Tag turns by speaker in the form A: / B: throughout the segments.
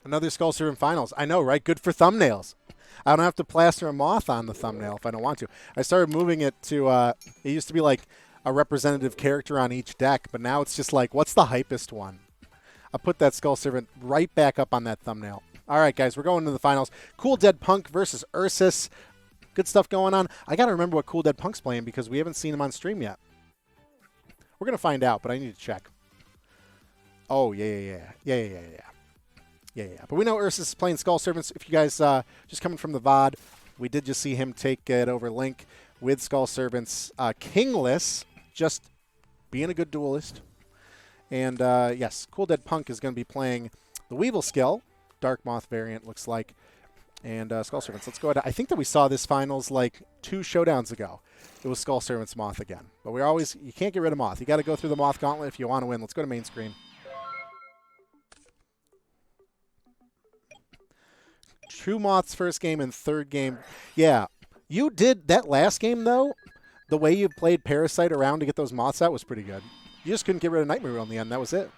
A: Another Skull Servant Finals. I know, right? Good for thumbnails. I don't have to plaster a moth on the thumbnail if I don't want to. I started moving it to, it used to be like a representative character on each deck, but now it's just like, what's the hypest one? I'll put that Skull Servant right back up on that thumbnail. All right, guys, we're going to the finals. Cool Dead Punk versus Ursus. Good stuff going on. I got to remember what Cool Dead Punk's playing because we haven't seen him on stream yet. We're going to find out, but I need to check. Oh, yeah. But we know Ursus is playing Skull Servants. If you guys just coming from the VOD, we did just see him take it over Link with Skull Servants. Kingless, just being a good duelist. And yes, Cool Dead Punk is going to be playing the Weevil skill. Dark Moth variant looks like. And Skull Servants. Let's go ahead. I think that we saw this finals like 2 showdowns ago. It was Skull Servants Moth again. But you can't get rid of Moth. You got to go through the Moth gauntlet if you want to win. Let's go to main screen. True Moth's first game and third game. Yeah. You did that last game, though. The way you played Parasite around to get those Moths out was pretty good. You just couldn't get rid of Nightmare Wheel in the end. That was it.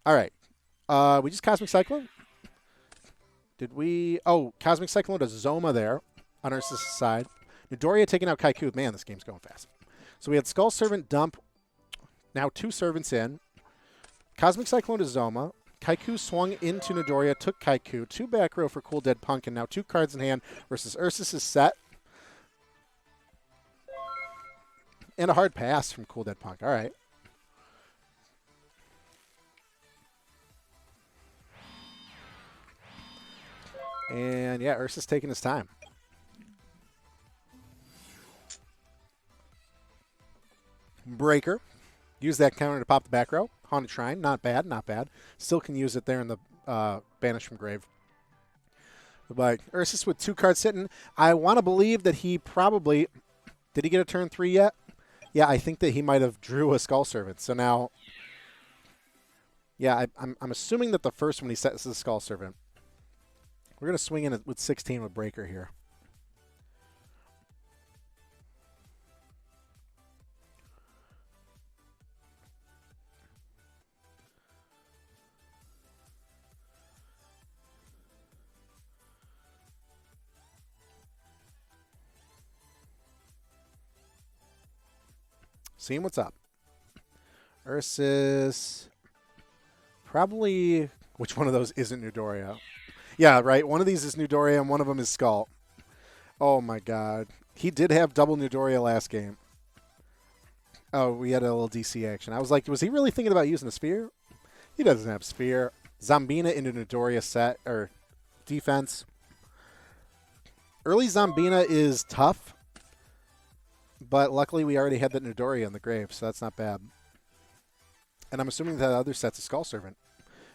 A: All right. We just Cosmic Cyclone? Did we? Oh, Cosmic Cyclone to Zoma there on Ursus' side. Midoriya taking out Kaiku. Man, this game's going fast. So we had Skull Servant dump. Now 2 servants in. Cosmic Cyclone to Zoma. Kaiku swung into Midoriya, took Kaiku. 2 back row for Cool Dead Punk, and now 2 cards in hand versus Ursus' set. And a hard pass from Cool Dead Punk. All right. And yeah, Ursus taking his time. Breaker. Use that counter to pop the back row. Haunted Shrine. Not bad, not bad. Still can use it there in the Banish from Grave. But Ursus with 2 cards sitting. I want to believe that he probably... Did he get a turn 3 yet? Yeah, I think that he might have drew a Skull Servant. So now... Yeah, I'm assuming that the first one he sets is a Skull Servant. We're going to swing in with 16 with Breaker here. Seeing what's up. Ursus. Probably... Which one of those isn't Midoriya? Yeah, right. One of these is Midoriya and one of them is Skull. Oh, my God. He did have double Midoriya last game. Oh, we had a little DC action. I was like, was he really thinking about using a Sphere? He doesn't have Sphere. Zombina into Midoriya set, or defense. Early Zombina is tough, but luckily we already had that Midoriya in the grave, so that's not bad. And I'm assuming that other set's a Skull Servant,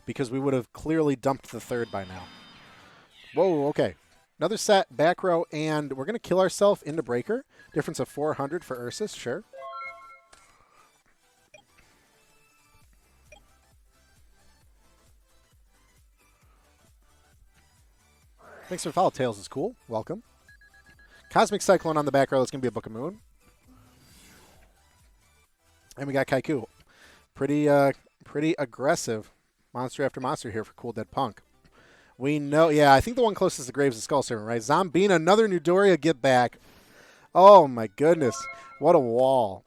A: because we would have clearly dumped the third by now. Whoa, okay. Another set, back row, and we're going to kill ourselves into Breaker. Difference of 400 for Ursus, sure. Thanks for the follow. Tails is cool. Welcome. Cosmic Cyclone on the back row. It's going to be a Book of Moon. And we got Kaiku. Pretty aggressive monster after monster here for Cool Dead Punk. We know, yeah, I think the one closest to Graves is Skull Servant, right? Zombina, another Midoriya get back. Oh my goodness. What a wall.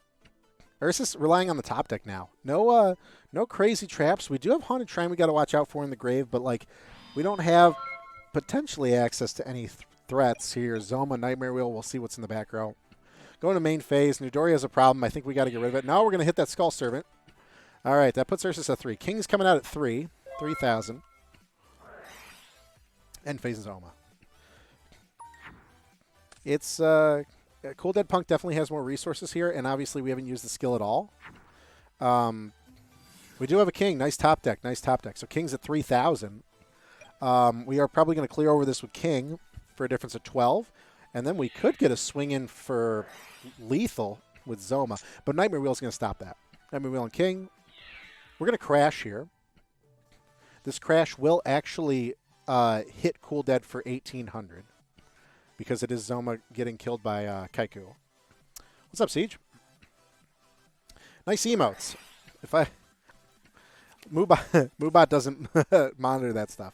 A: Ursus relying on the top deck now. No crazy traps. We do have Haunted Shrine we got to watch out for in the grave, but like we don't have potentially access to any threats here. Zoma, Nightmare Wheel, we'll see what's in the back row. Going to main phase. Midoriya has a problem. I think we got to get rid of it. Now we're going to hit that Skull Servant. All right, that puts Ursus at 3. King's coming out at 3,000. And phase Zoma. It's Cool Dead Punk definitely has more resources here, and obviously we haven't used the skill at all. We do have a King. Nice top deck. Nice top deck. So King's at 3,000. We are probably going to clear over this with King for a difference of 12. And then we could get a swing in for lethal with Zoma. But Nightmare Wheel is going to stop that. Nightmare Wheel and King. We're going to crash here. This crash will actually hit Cool Dead for 1,800. Because it is Zoma getting killed by Kaiku. What's up, Siege? Nice emotes. Moobot doesn't monitor that stuff.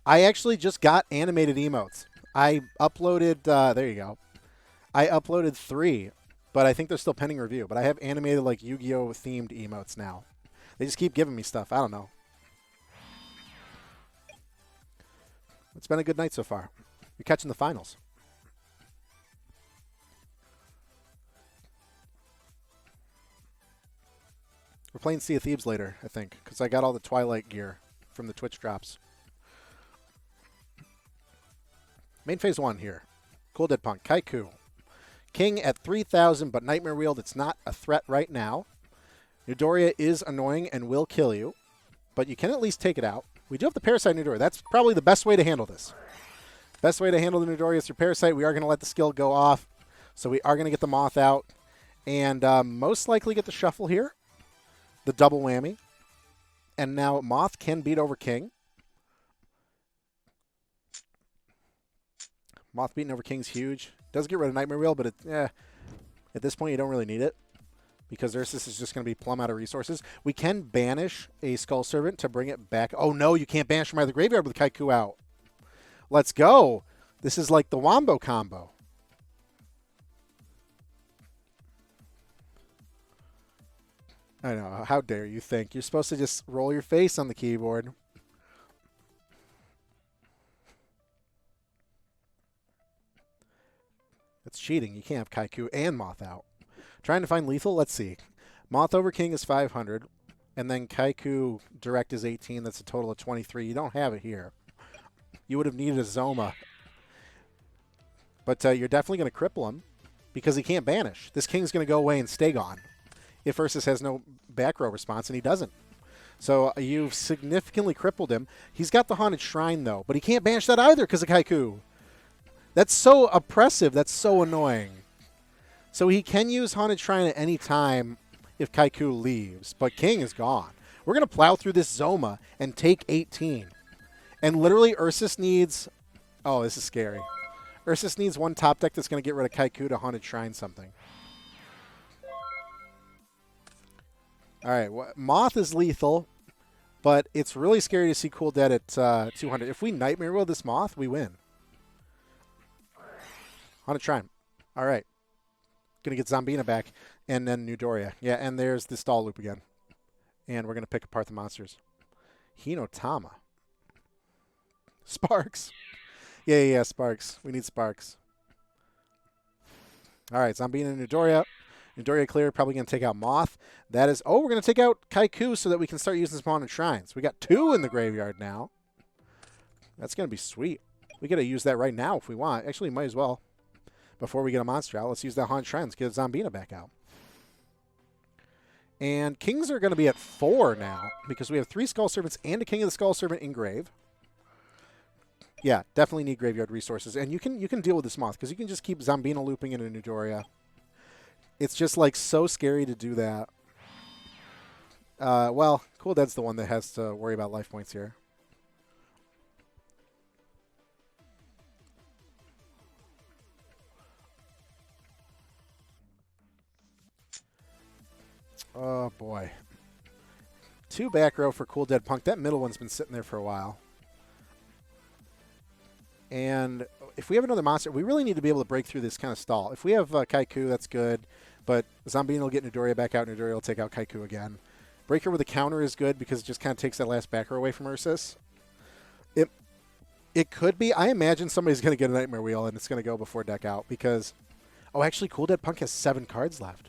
A: I actually just got animated emotes. I uploaded, there you go. I uploaded 3, but I think they're still pending review. But I have animated like Yu-Gi-Oh! Themed emotes now. They just keep giving me stuff. I don't know. It's been a good night so far. You're catching the finals. We're playing Sea of Thieves later, I think, because I got all the Twilight gear from the Twitch drops. Main phase 1 here. Cool Dead Punk. Kaiku. King at 3,000, but Nightmare Wheeled. It's not a threat right now. Newdoria is annoying and will kill you, but you can at least take it out. We do have the Parasite Newdoria. That's probably the best way to handle this. Best way to handle the Newdoria is through Parasite. We are going to let the skill go off, so we are going to get the Moth out, and most likely get the Shuffle here. The double whammy. And now Moth can beat over King. Moth beating over King's huge. Does get rid of Nightmare Wheel, but at this point you don't really need it because Ursus is just going to be plumb out of resources. We can banish a Skull Servant to bring it back. Oh no, you can't banish from out of the graveyard with Kaiku out. Let's go. This is like the Wombo combo. I know. How dare you think? You're supposed to just roll your face on the keyboard. That's cheating. You can't have Kaiku and Moth out. Trying to find lethal? Let's see. Moth over King is 500. And then Kaiku direct is 18. That's a total of 23. You don't have it here. You would have needed a Zoma. But you're definitely going to cripple him because he can't banish. This King's going to go away and stay gone if Ursus has no back row response, and he doesn't. So you've significantly crippled him. He's got the Haunted Shrine, though, but he can't banish that either because of Kaiku. That's so oppressive. That's so annoying. So he can use Haunted Shrine at any time if Kaiku leaves, but King is gone. We're going to plow through this Zoma and take 18. And literally Ursus needs... Oh, this is scary. Ursus needs one top deck that's going to get rid of Kaiku to Haunted Shrine something. All right, Moth is lethal, but it's really scary to see Cool Dead at 200. If we Nightmare Wheel this Moth, we win. Haunted Shrine. All right. Going to get Zombina back, and then Newdoria. Yeah, and there's the stall loop again. And we're going to pick apart the monsters. Hinotama. Sparks. Yeah, Sparks. We need Sparks. All right, Zombina and Newdoria. Newdoria clear, probably going to take out Moth. That is... Oh, we're going to take out Kaiku so that we can start using some Haunted Shrines. We got 2 in the graveyard now. That's going to be sweet. We got to use that right now if we want. Actually, might as well. Before we get a monster out, let's use that Haunted Shrine. Let's get Zombina back out. And Kings are going to be at 4 now because we have 3 Skull Servants and a King of the Skull Servant in grave. Yeah, definitely need graveyard resources. And you can deal with this Moth because you can just keep Zombina looping in a Newdoria. It's just like so scary to do that. Well, Cool Dead's the one that has to worry about life points here. Oh, boy. 2 back row for Cool Dead Punk. That middle one's been sitting there for a while. And if we have another monster, we really need to be able to break through this kind of stall. If we have Kaiku, that's good. But Zombina will get Newdoria back out. Newdoria will take out Kaiku again. Breaker with a counter is good because it just kind of takes that last back row away from Ursus. It could be. I imagine somebody's going to get a Nightmare Wheel and it's going to go before deck out because... Oh, actually, Cool Dead Punk has 7 cards left.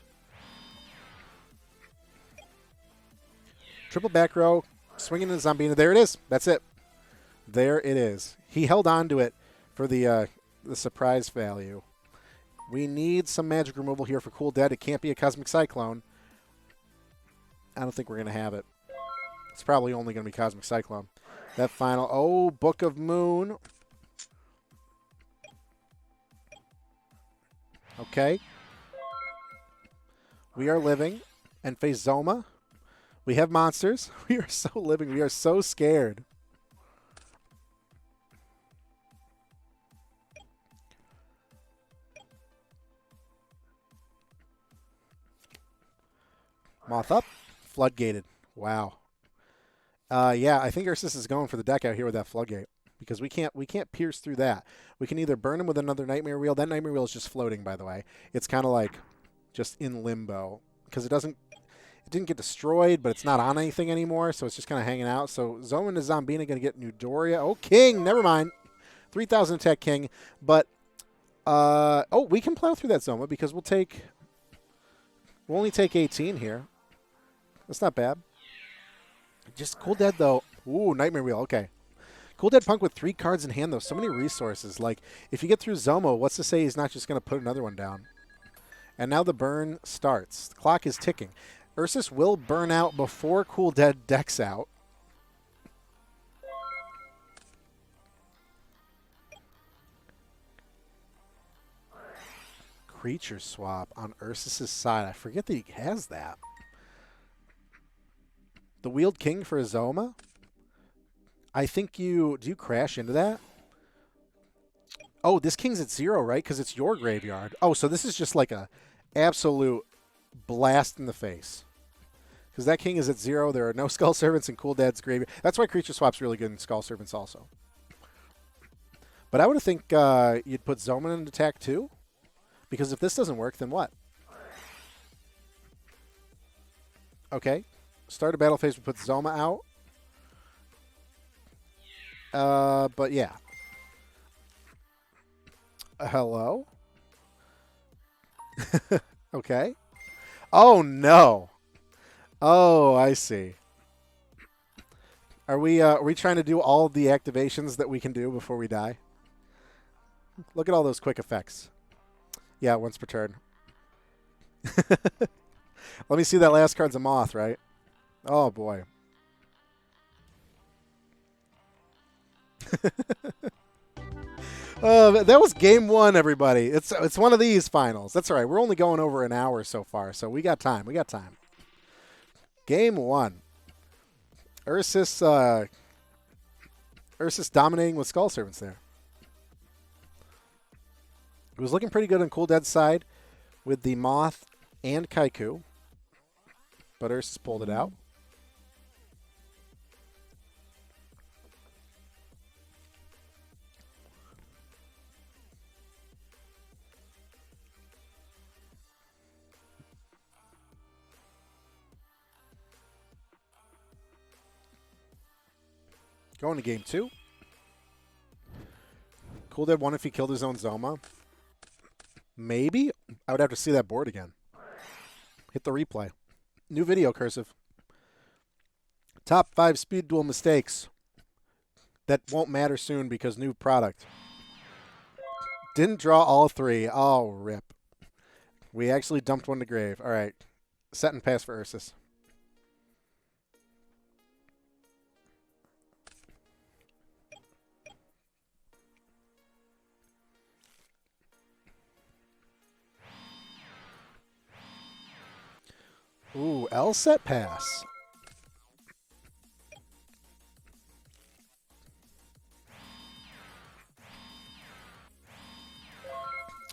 A: Triple back row, swinging into Zombina. There it is. That's it. There it is. He held on to it for the surprise value. We need some magic removal here for Cool Dead. It can't be a Cosmic Cyclone. I don't think we're going to have it. It's probably only going to be Cosmic Cyclone. That final... Oh, Book of Moon. Okay. We are living. And face Zoma. We have monsters. We are so living. We are so scared. Moth up. Floodgated. Wow. Yeah, I think Ursus is going for the deck out here with that floodgate because we can't pierce through that. We can either burn him with another nightmare wheel. That nightmare wheel is just floating, by the way. It's kind of like just in limbo because it didn't get destroyed, but it's not on anything anymore, so it's just kind of hanging out. So Zoma and Zombina going to get Newdoria. Oh, King, never mind. 3,000 attack King, but oh, we can plow through that Zoma because we'll only take 18 here. That's not bad. Just Cool Dead, though. Ooh, Nightmare Wheel. Okay. Cool Dead Punk with 3 cards in hand, though. So many resources. Like, if you get through Zoma, what's to say he's not just going to put another one down? And now the burn starts. The clock is ticking. Ursus will burn out before Cool Dead decks out. Creature swap on Ursus's side. I forget that he has that. The Wheeled King for Zoma? I think do you crash into that? Oh, this King's at 0, right? Because it's your graveyard. Oh, so this is just like a absolute blast in the face. Because that King is at 0. There are no Skull Servants in Cool Dead's graveyard. That's why Creature Swap's really good in Skull Servants also. But I would think you'd put Zoma in attack too. Because if this doesn't work, then what? Okay. Start a battle phase, we put Zoma out. But yeah. Hello? Okay. Oh, no. Oh, I see. Are we trying to do all of the activations that we can do before we die? Look at all those quick effects. Yeah, once per turn. Let me see that last card's a Moth, right? Oh, boy. That was game 1, everybody. It's one of these finals. That's all right. We're only going over an hour so far, so we got time. We got time. Game 1. Ursus dominating with Skull Servants there. It was looking pretty good on Cool Dead's side with the Moth and Kaiku, but Ursus pulled it out. Going to game 2. Cool Dead won if he killed his own Zoma. Maybe? I would have to see that board again. Hit the replay. New video, Cursive. Top 5 speed duel mistakes that won't matter soon because new product. Didn't draw all 3. Oh, rip. We actually dumped one to grave. All right. Set and pass for Ursus. Ooh, L set pass.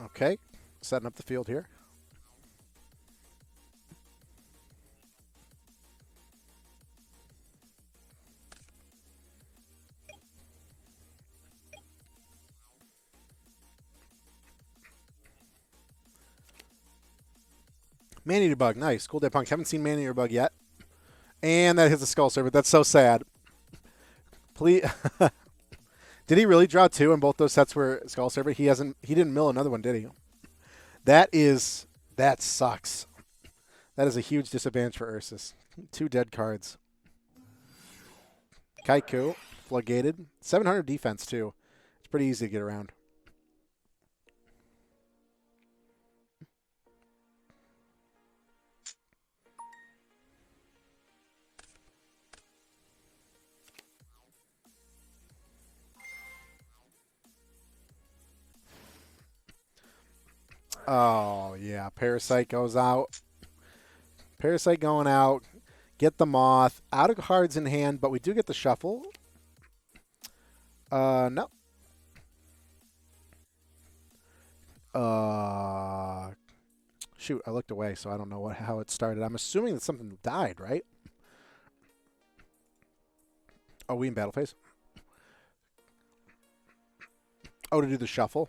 A: Okay, setting up the field here. Man-Eater Bug, nice. Cool Dead Punk. Haven't seen Man-Eater Bug yet. And that hits a Skull Servant. That's so sad. Please. Did he really draw 2 and both those sets were Skull Servant? He didn't mill another one, did he? That sucks. That is a huge disadvantage for Ursus. 2 dead cards. Kaiku, Floodgated. 700 defense, too. It's pretty easy to get around. Oh, yeah. Parasite goes out. Parasite going out. Get the Moth. Out of cards in hand, but we do get the shuffle. No. Shoot, I looked away, so I don't know how it started. I'm assuming that something died, right? Oh, we in battle phase? Oh, to do the shuffle?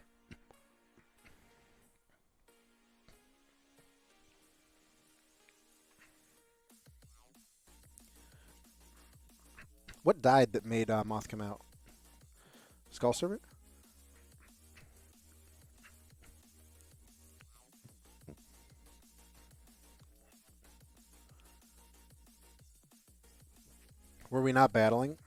A: What died that made Moth come out? Skull Servant? Were we not battling?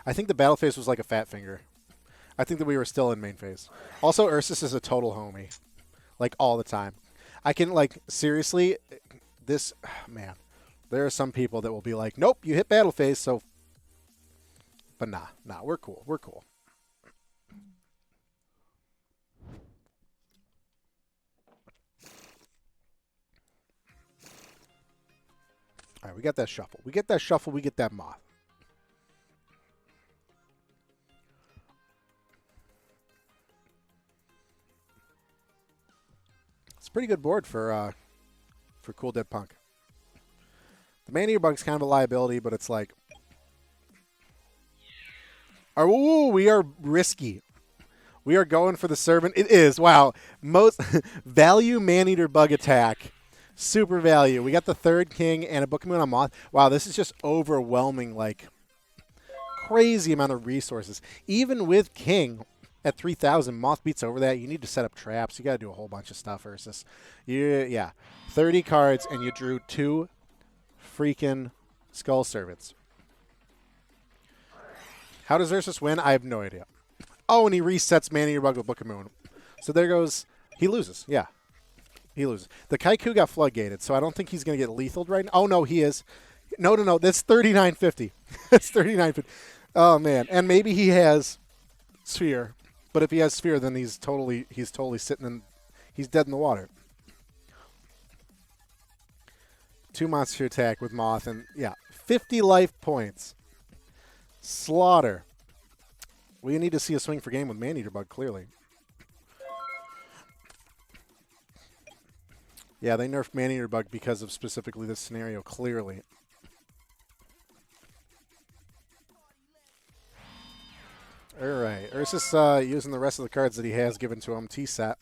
A: I think the battle phase was like a fat finger. I think that we were still in main phase. Also, Ursus is a total homie. Like, all the time. I can, like, seriously, this, man, there are some people that will be like, nope, you hit battle phase, so. But nah, we're cool. We're cool. All right, we got that shuffle. We get that shuffle, we get that Moth. It's a pretty good board for Cool Dead Punk. The Man-Eater Bug's kind of a liability, but it's like, oh, we are risky. We are going for the Servant. It is, wow, most value Man-Eater Bug attack. Super value. We got the third king and a Book of Moon on Moth. Wow, this is just overwhelming, like, crazy amount of resources. Even with king at 3,000, Moth beats over that. You need to set up traps. You got to do a whole bunch of stuff, Ursus. Yeah, 30 cards, and you drew 2 freaking Skull Servants. How does Ursus win? I have no idea. Oh, and he resets Man-Eater Bug with Book of Moon. So there goes. He loses. Yeah. He loses. The Kaiku got floodgated, so I don't think he's going to get lethaled right now. Oh, no, he is. No. That's 39.50. That's 39.50. Oh, man. And maybe he has Sphere. But if he has Sphere, then he's totally sitting in. He's dead in the water. 2 monster attack with Moth, and, yeah, 50 life points. Slaughter. We need to see a swing for game with Man-Eater Bug, clearly. Yeah, they nerfed Man-Eater Bug because of specifically this scenario, clearly. All right. Ursus using the rest of the cards that he has given to him. T-set.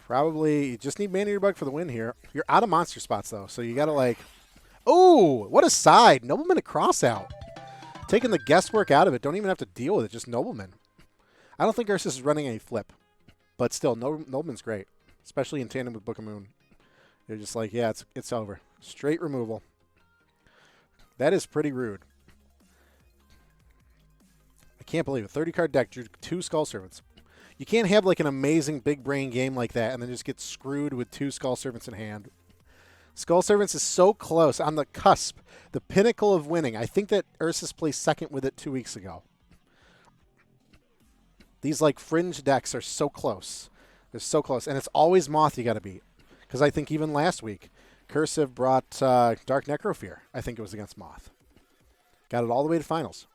A: Probably you just need Man-Eater Bug for the win here. You're out of monster spots, though, so you got to, like... Oh, what a side. Nobleman to cross out. Taking the guesswork out of it. Don't even have to deal with it. Just Nobleman. I don't think Ursus is running any flip. But still, Nobleman's great. Especially in tandem with Book of Moon. You're just like, yeah, it's over. Straight removal. That is pretty rude. I can't believe it. 30-card deck drew 2 Skull Servants. You can't have like an amazing big brain game like that and then just get screwed with 2 Skull Servants in hand. Skull Servants is so close, on the cusp, the pinnacle of winning. I think that Ursus placed second with it 2 weeks ago. These like fringe decks are so close. They're so close. And it's always Moth you got to beat. Because I think even last week, Cursive brought Dark Necrofear. I think it was against Moth. Got it all the way to finals.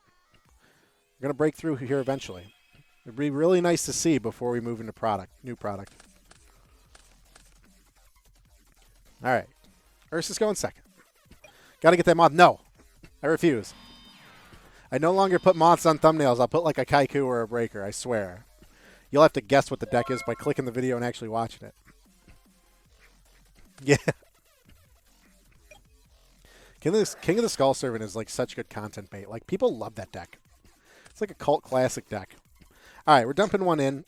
A: We're going to break through here eventually. It'd be really nice to see before we move into new product. All right. Ursus going second. Got to get that Moth. No. I refuse. I no longer put Moths on thumbnails. I'll put like a Kaiku or a Breaker, I swear. You'll have to guess what the deck is by clicking the video and actually watching it. Yeah. King of the Skull Servant is like such good content bait. Like, people love that deck. It's like a cult classic deck. All right, we're dumping one in.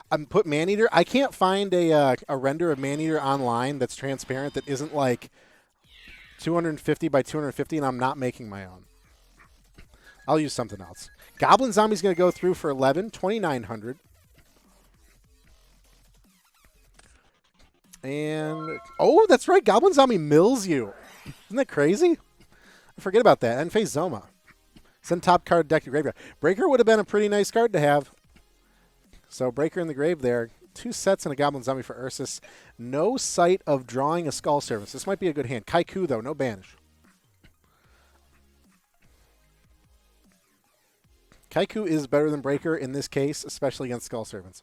A: I'm put Man-Eater. I can't find a render of Man-Eater online that's transparent that isn't like 250 by 250, and I'm not making my own. I'll use something else. Goblin Zombie's going to go through for 11, 2,900. And, oh, that's right. Goblin Zombie mills you. Isn't that crazy? I forget about that. And face Zoma. Send top card deck to graveyard. Breaker would have been a pretty nice card to have. So Breaker in the grave there. 2 sets and a Goblin Zombie for Ursus. No sight of drawing a Skull Servant. This might be a good hand. Kaiku, though. No banish. Kaiku is better than Breaker in this case, especially against Skull Servants.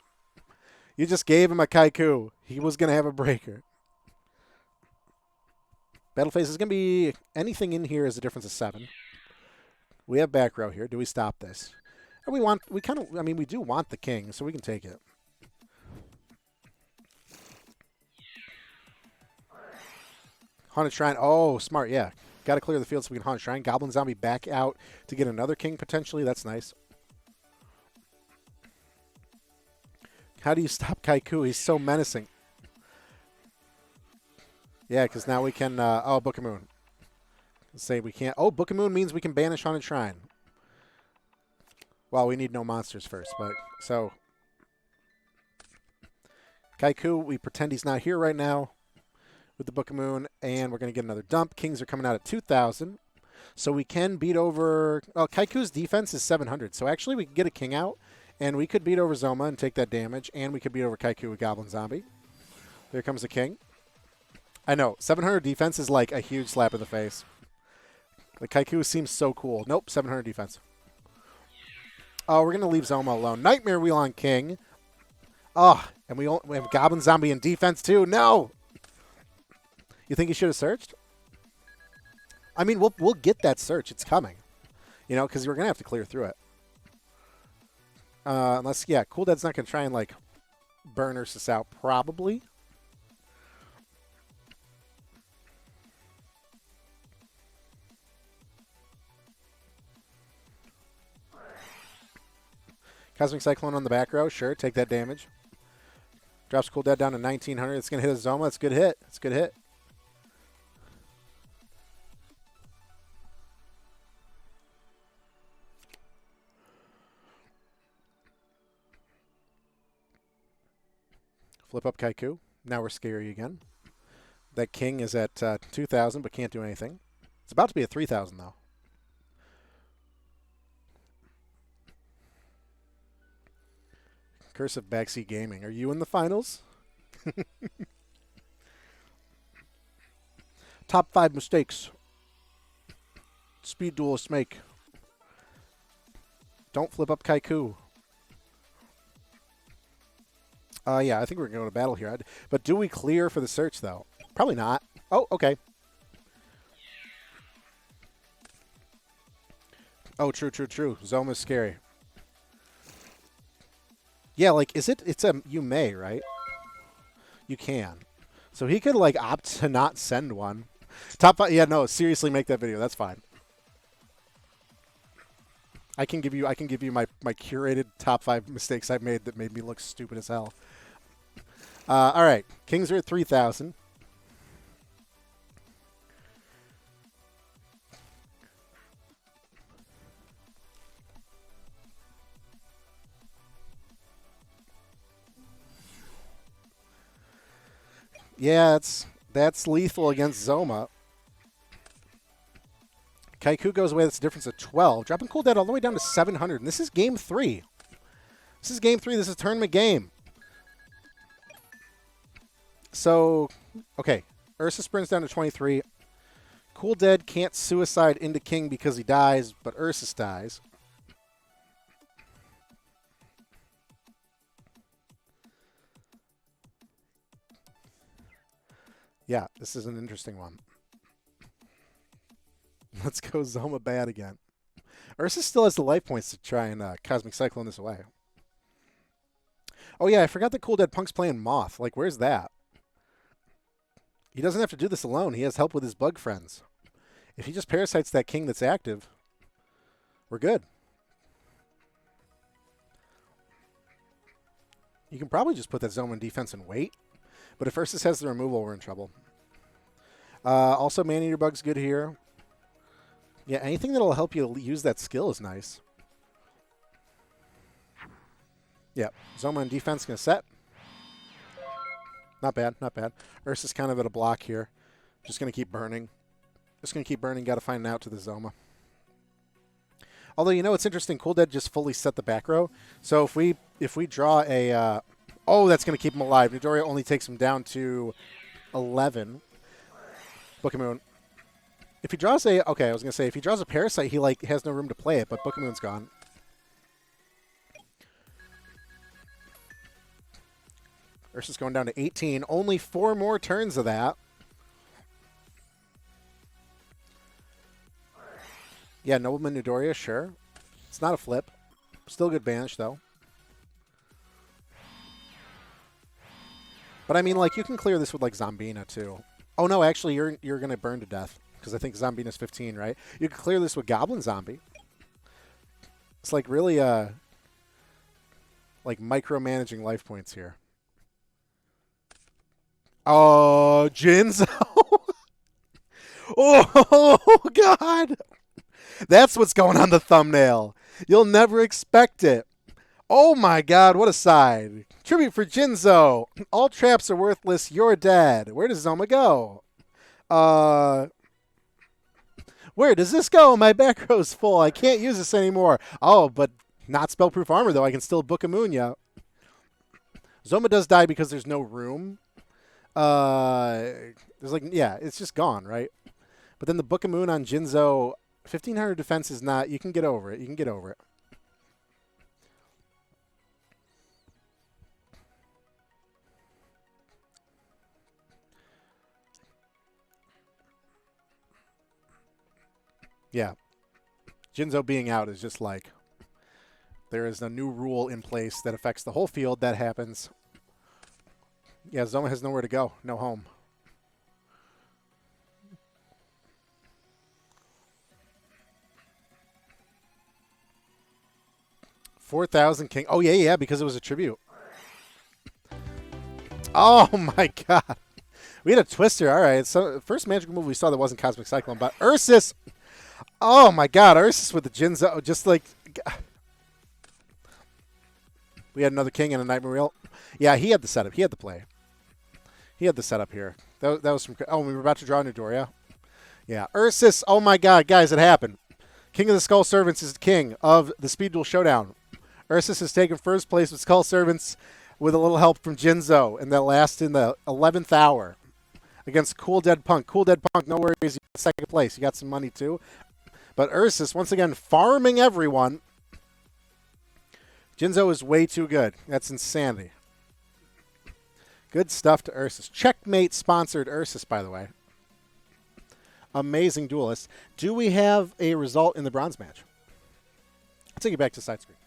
A: You just gave him a Kaiku. He was going to have a breaker. Battle phase is going to be anything in here is a difference of 7. We have back row here. Do we stop this? And we do want the king, so we can take it. Haunted Shrine. Oh, smart, yeah. Got to clear the field so we can Haunted Shrine. Goblin Zombie back out to get another king, potentially. That's nice. How do you stop Kaiku? He's so menacing. Yeah, because now we can... oh, Book of Moon. Say we can't... Oh, Book of Moon means we can banish Haunted Shrine. Well, we need no monsters first, but... So... Kaiku, we pretend he's not here right now with the Book of Moon, and we're going to get another dump. Kings are coming out at 2,000. So we can beat over... Oh, Kaiku's defense is 700, so actually we can get a king out, and we could beat over Zoma and take that damage, and we could beat over Kaiku with Goblin Zombie. There comes the king. I know, 700 defense is like a huge slap in the face. The Kaiku seems so cool. Nope, 700 defense. Oh, we're going to leave Zoma alone. Nightmare Wheel on king. Oh, and we have Goblin Zombie in defense too. No! You think he should have searched? I mean, we'll get that search. It's coming. You know, because we're going to have to clear through it. Unless, yeah, Cool Dead's not going to try and, like, burn Ursus out, probably. Cosmic Cyclone on the back row. Sure, take that damage. Drops Cool Dead down to 1,900. It's going to hit a Zoma. It's a good hit. It's a good hit. Flip up Kaiku. Now we're scary again. That king is at 2,000 but can't do anything. It's about to be at 3,000 though. Curse of Backseat Gaming. Are you in the finals? Top 5 mistakes. Speed duelists make. Don't flip up Kaiku. Yeah, I think we're going to go to battle here. But do we clear for the search, though? Probably not. Oh, okay. Oh, true. Zoma's scary. Yeah, like, you may, right? You can. So he could, like, opt to not send one. Top 5, yeah, no, seriously, make that video. That's fine. I can give you my curated top 5 mistakes I've made that made me look stupid as hell. All right, Kings are at 3,000. Yeah, that's lethal against Zoma. Kaiku goes away. That's a difference of 12. Dropping Cool Dead all the way down to 700. And this is game 3. This is game 3. This is a tournament game. So, okay. Ursa sprints down to 23. Cool Dead can't suicide into King because he dies, but Ursus dies. Yeah, this is an interesting one. Let's go Zoma bad again. Ursus still has the life points to try and Cosmic Cyclone this away. Oh, yeah, I forgot that Cool Dead Punk's playing Moth. Like, where's that? He doesn't have to do this alone. He has help with his bug friends. If he just parasites that king that's active, we're good. You can probably just put that Zoma in defense and wait. But if Ursus has the removal, we're in trouble. Also, Man-Eater Bug's good here. Yeah, anything that'll help you use that skill is nice. Yeah, Zoma in defense going to set. Not bad, not bad. Ursa's kind of at a block here. Just going to keep burning. Just going to keep burning. Got to find an out to the Zoma. Although, you know, it's interesting. Cool Dead just fully set the back row. So if we draw a... oh, that's going to keep him alive. Midoriya only takes him down to 11. Book of Moon. If he draws a... Okay, I was going to say, if he draws a Parasite, he, like, has no room to play it, but Book of Moon's gone. Ursa's going down to 18. Only 4 more turns of that. Yeah, Nobleman Midoriya, sure. It's not a flip. Still good banish, though. But I mean, like, you can clear this with, like, Zombina, too. Oh, no, actually, you're going to burn to death. Because I think Zombina's 15, right? You can clear this with Goblin Zombie. It's, like, really, like, micromanaging life points here. Oh, Jinzo! Oh, God! That's what's going on the thumbnail. You'll never expect it. Oh my God, what a side. Tribute for Jinzo. All traps are worthless. You're dead. Where does Zoma go? Where does this go? My back row's full. I can't use this anymore. Oh, but not spell-proof armor, though. I can still book a Munya. Zoma does die because there's no room. There's like, yeah, it's just gone, right? But then the Book of Moon on Jinzo, 1,500 defense is not, you can get over it. You can get over it. Yeah. Jinzo being out is just like, there is a new rule in place that affects the whole field. That happens. Yeah, Zoma has nowhere to go. No home. $4,000 King. Oh, yeah, because it was a tribute. Oh, my God. We had a twister. All right. So, first magical move we saw that wasn't Cosmic Cyclone, but Ursus. Oh, my God. Ursus with the Jinzo. Just like... We had another King and a Nightmare Wheel. Yeah, he had the setup. He had the play. He had the setup here. That was from... Oh, we were about to draw Nidoria. Yeah. Ursus. Oh, my God. Guys, it happened. King of the Skull Servants is the king of the Speed Duel Showdown. Ursus has taken first place with Skull Servants with a little help from Jinzo, and that last in the 11th hour against Cool Dead Punk. Cool Dead Punk, no worries, you got second place. You got some money, too. But Ursus, once again, farming everyone. Jinzo is way too good. That's insanity. Good stuff to Ursus. Checkmate sponsored Ursus, by the way. Amazing duelist. Do we have a result in the bronze match? I'll take you back to side screen.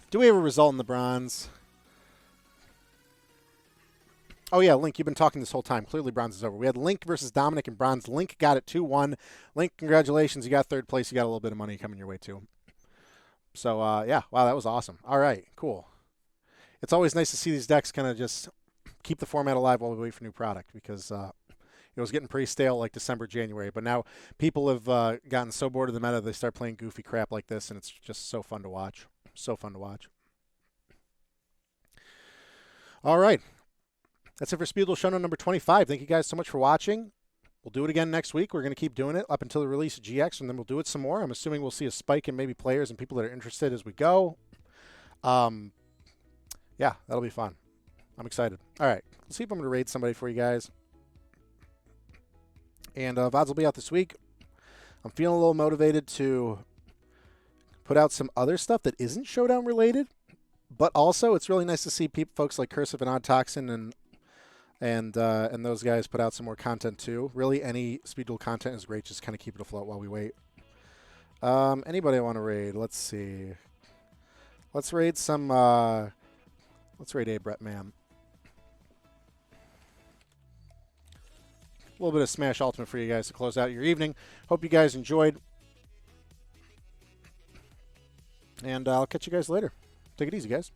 A: Do we have a result in the bronze? Oh, yeah, Link, you've been talking this whole time. Clearly, bronze is over. We had Link versus Dominic in bronze. Link got it 2-1. Link, congratulations. You got third place. You got a little bit of money coming your way, too. So, yeah, wow, that was awesome. All right, cool. It's always nice to see these decks kind of just keep the format alive while we wait for new product because it was getting pretty stale like December, January. But now people have gotten so bored of the meta, they start playing goofy crap like this, and it's just so fun to watch. So fun to watch. All right. That's it for Speed Duel Showdown number 25. Thank you guys so much for watching. We'll do it again next week. We're going to keep doing it up until the release of GX, and then we'll do it some more. I'm assuming we'll see a spike in maybe players and people that are interested as we go. Yeah, that'll be fun. I'm excited. All right. Let's see if I'm going to raid somebody for you guys. And VODs will be out this week. I'm feeling a little motivated to put out some other stuff that isn't Showdown related. But also, it's really nice to see folks like Cursive and Odd Toxin and those guys put out some more content too. Really, any Speed Duel content is great. Just kind of keep it afloat while we wait. Anybody I want to raid? Let's see. Let's raid some. Let's raid a Brett Man. A little bit of Smash Ultimate for you guys to close out your evening. Hope you guys enjoyed. And I'll catch you guys later. Take it easy, guys.